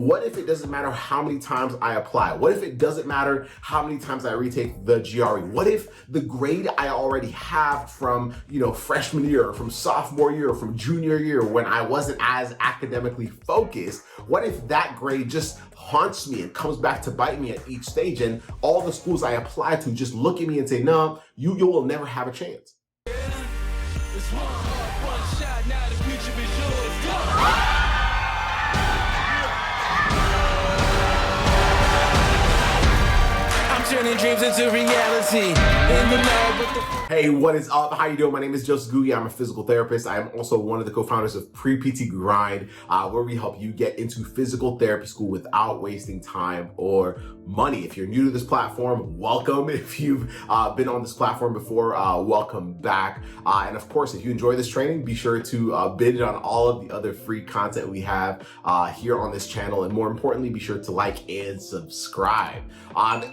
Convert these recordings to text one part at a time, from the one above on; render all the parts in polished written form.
What if it doesn't matter how many times I apply? What if it doesn't matter how many times I retake the GRE? What if the grade I already have from, freshman year, or from sophomore year, or from junior year when I wasn't as academically focused, what if that grade just haunts me and comes back to bite me at each stage, and all the schools I apply to just look at me and say, no, you will never have a chance. It's one shot, now the future is yours. Go! Turning dreams into reality. Hey, what is up? How you doing? My name is Ngugi. I'm a physical therapist. I am also one of the co-founders of Pre-PT Grind, where we help you get into physical therapy school without wasting time or money. If you're new to this platform, welcome. If you've been on this platform before, welcome back. And of course, if you enjoy this training, be sure to bid on all of the other free content we have here on this channel. And more importantly, be sure to like and subscribe.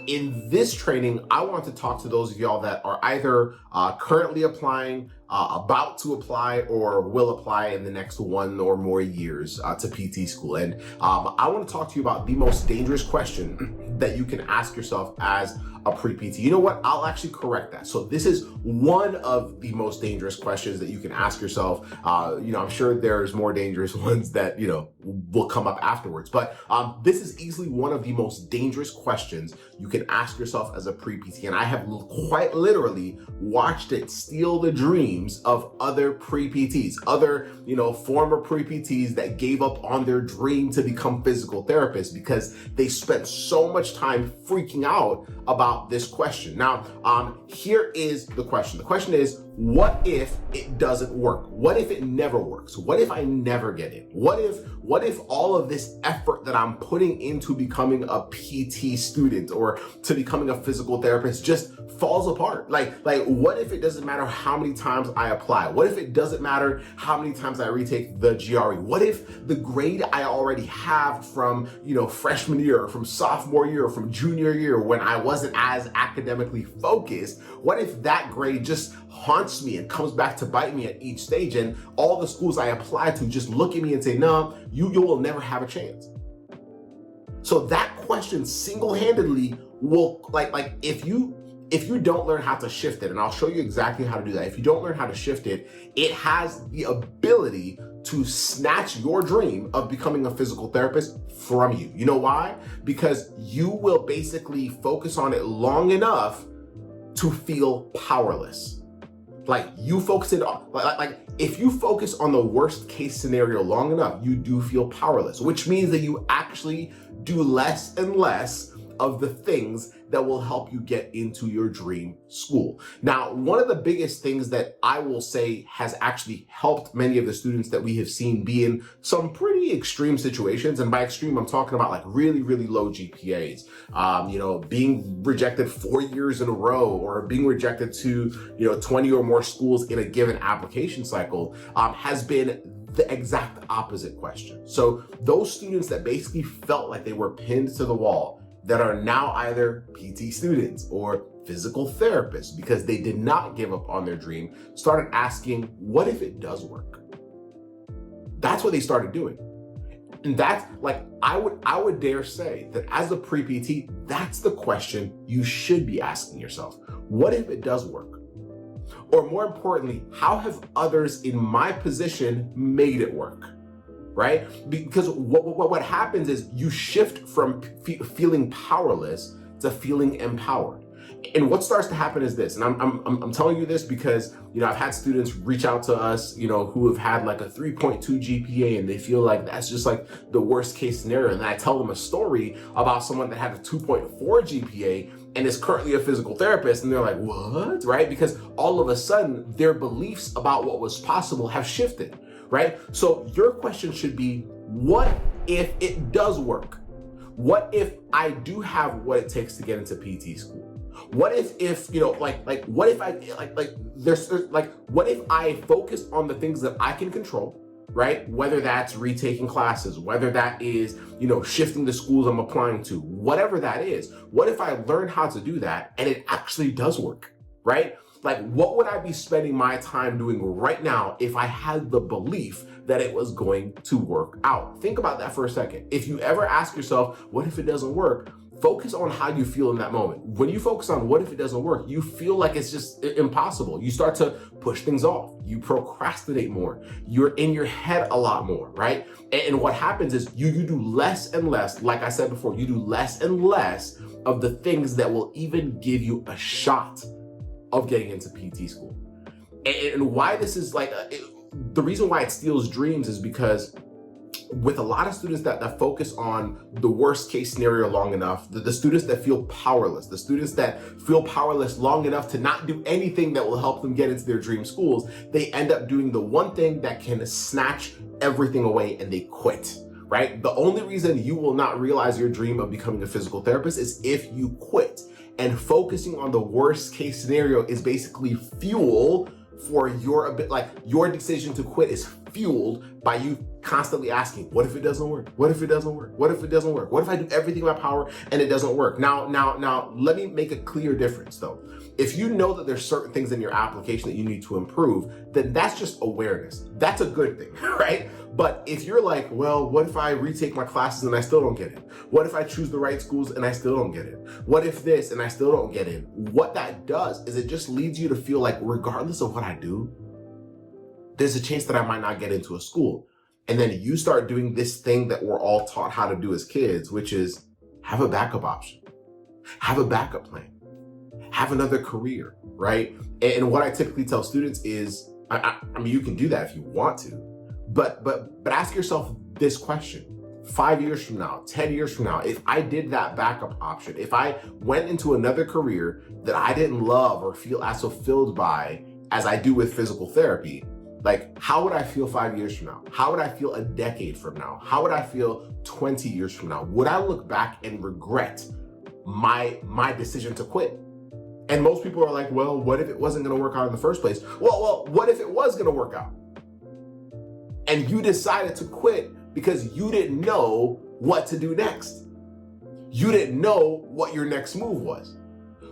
In this training, I want to talk to those of y'all that are either currently applying, about to apply, or will apply in the next 1 or more years to PT school. And I want to talk to you about the most dangerous question that you can ask yourself as a pre-PT. You know what? I'll actually correct that. So this is one of the most dangerous questions that you can ask yourself. I'm sure there's more dangerous ones that, will come up afterwards. But this is easily one of the most dangerous questions you can ask yourself as a pre-PT. And I have quite literally watched it steal the dreams of other pre-PTs, other, former pre-PTs that gave up on their dream to become physical therapists because they spent so much time freaking out about this question. Now, here is the question. The question is, what if it doesn't work? What if it never works? What if I never get in? What if all of this effort that I'm putting into becoming a PT student or to becoming a physical therapist just falls apart? Like what if it doesn't matter how many times I apply? What if it doesn't matter how many times I retake the GRE? What if the grade I already have from, freshman year, or from sophomore year, or from junior year when I wasn't as academically focused, what if that grade just haunts me and comes back to bite me at each stage, and all the schools I apply to just look at me and say, no, you will never have a chance? So that question single-handedly will, if you don't learn how to shift it, and I'll show you exactly how to do that. If you don't learn how to shift it, it has the ability to snatch your dream of becoming a physical therapist from you. You know why? Because you will basically focus on it long enough to feel powerless. You focus it on, if you focus on the worst case scenario long enough, you do feel powerless, which means that you actually do less and less of the things that will help you get into your dream school. Now, one of the biggest things that I will say has actually helped many of the students that we have seen be in some pretty extreme situations, and by extreme, I'm talking about really, really low GPAs, being rejected 4 years in a row, or being rejected to, 20 or more schools in a given application cycle, has been the exact opposite question. So those students that basically felt like they were pinned to the wall, that are now either PT students or physical therapists because they did not give up on their dream, started asking, what if it does work? That's what they started doing. And that's I would dare say that as a pre-PT, that's the question you should be asking yourself. What if it does work? Or more importantly, how have others in my position made it work? Right? Because what happens is you shift from feeling powerless to feeling empowered. And what starts to happen is this, and I'm telling you this because, I've had students reach out to us, who have had a 3.2 GPA, and they feel like that's just the worst case scenario. And then I tell them a story about someone that had a 2.4 GPA and is currently a physical therapist, and they're like, what? Right? Because all of a sudden their beliefs about what was possible have shifted. Right? So your question should be, what if it does work? What if I do have what it takes to get into PT school? What if what if what if I focus on the things that I can control, right? Whether that's retaking classes, whether that is, shifting the schools I'm applying to, whatever that is. What if I learn how to do that and it actually does work, right? Like, what would I be spending my time doing right now if I had the belief that it was going to work out? Think about that for a second. If you ever ask yourself, what if it doesn't work? Focus on how you feel in that moment. When you focus on what if it doesn't work, you feel like it's just impossible. You start to push things off. You procrastinate more. You're in your head a lot more, right? And what happens is you do less and less, like I said before, you do less and less of the things that will even give you a shot of getting into PT school. And why this is like, the reason why it steals dreams is because with a lot of students that focus on the worst case scenario long enough, the students that feel powerless, the students that feel powerless long enough to not do anything that will help them get into their dream schools, they end up doing the one thing that can snatch everything away, and they quit, right? The only reason you will not realize your dream of becoming a physical therapist is if you quit. And focusing on the worst case scenario is basically fuel for your decision to quit is fueled by you constantly asking, what if it doesn't work? What if it doesn't work? What if it doesn't work? What if I do everything in my power and it doesn't work? Now, let me make a clear difference though. If you know that there's certain things in your application that you need to improve, then that's just awareness. That's a good thing, right? But if you're like, well, what if I retake my classes and I still don't get in? What if I choose the right schools and I still don't get in? What if this and I still don't get in? What that does is it just leads you to feel like regardless of what I do, there's a chance that I might not get into a school. And then you start doing this thing that we're all taught how to do as kids, which is have a backup option, have a backup plan, have another career, right? And what I typically tell students is, I mean, you can do that if you want to, but ask yourself this question. 5 years from now, 10 years from now, if I did that backup option, if I went into another career that I didn't love or feel as fulfilled by as I do with physical therapy, like, how would I feel 5 years from now? How would I feel a decade from now? How would I feel 20 years from now? Would I look back and regret my decision to quit? And most people are like, well, what if it wasn't going to work out in the first place? Well, what if it was going to work out? And you decided to quit because you didn't know what to do next. You didn't know what your next move was.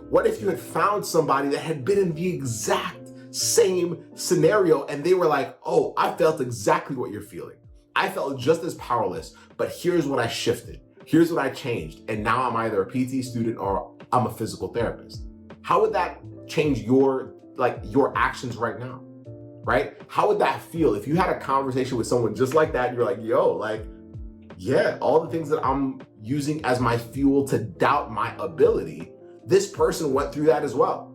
What if you had found somebody that had been in the exact same scenario and they were like, oh, I felt exactly what you're feeling. I felt just as powerless, but here's what I shifted. Here's what I changed. And now I'm either a PT student or I'm a physical therapist. How would that change your actions right now? Right? How would that feel if you had a conversation with someone just like that and you're like, yo, like, yeah, all the things that I'm using as my fuel to doubt my ability, this person went through that as well.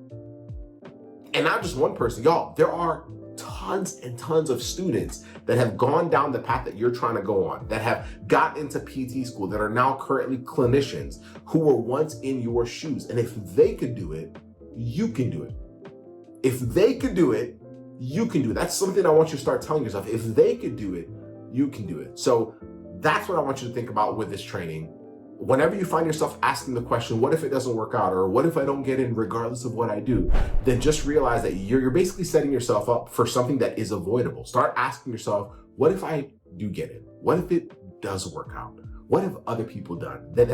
And not just one person, y'all, there are tons and tons of students that have gone down the path that you're trying to go on, that have got into PT school, that are now currently clinicians who were once in your shoes. And if they could do it, you can do it. If they could do it, you can do it. That's something I want you to start telling yourself. If they could do it, you can do it. So that's what I want you to think about with this training. Whenever you find yourself asking the question, what if it doesn't work out? Or what if I don't get in regardless of what I do? Then just realize that you're basically setting yourself up for something that is avoidable. Start asking yourself, what if I do get in? What if it does work out? What have other people done? Then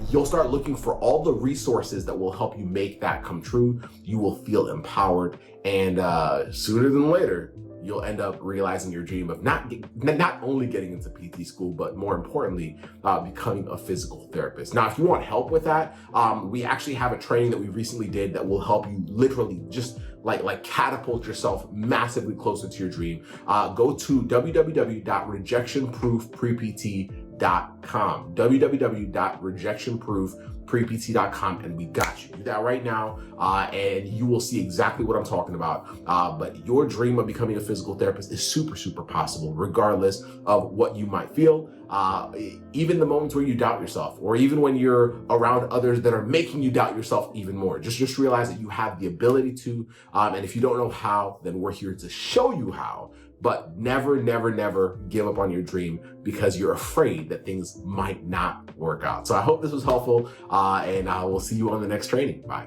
you'll start looking for all the resources that will help you make that come true. You will feel empowered, and sooner than later, you'll end up realizing your dream of not only getting into PT school, but more importantly, becoming a physical therapist. Now, if you want help with that, we actually have a training that we recently did that will help you literally just like catapult yourself massively closer to your dream. Go to www.rejectionproofprept.com, www.rejectionproofprept.com, and we got you. Do that right now, and you will see exactly what I'm talking about. But your dream of becoming a physical therapist is super, super possible, regardless of what you might feel. Even the moments where you doubt yourself, or even when you're around others that are making you doubt yourself even more. Just realize that you have the ability to, and if you don't know how, then we're here to show you how. But never, never, never give up on your dream because you're afraid that things might not work out. So I hope this was helpful, and I will see you on the next training. Bye.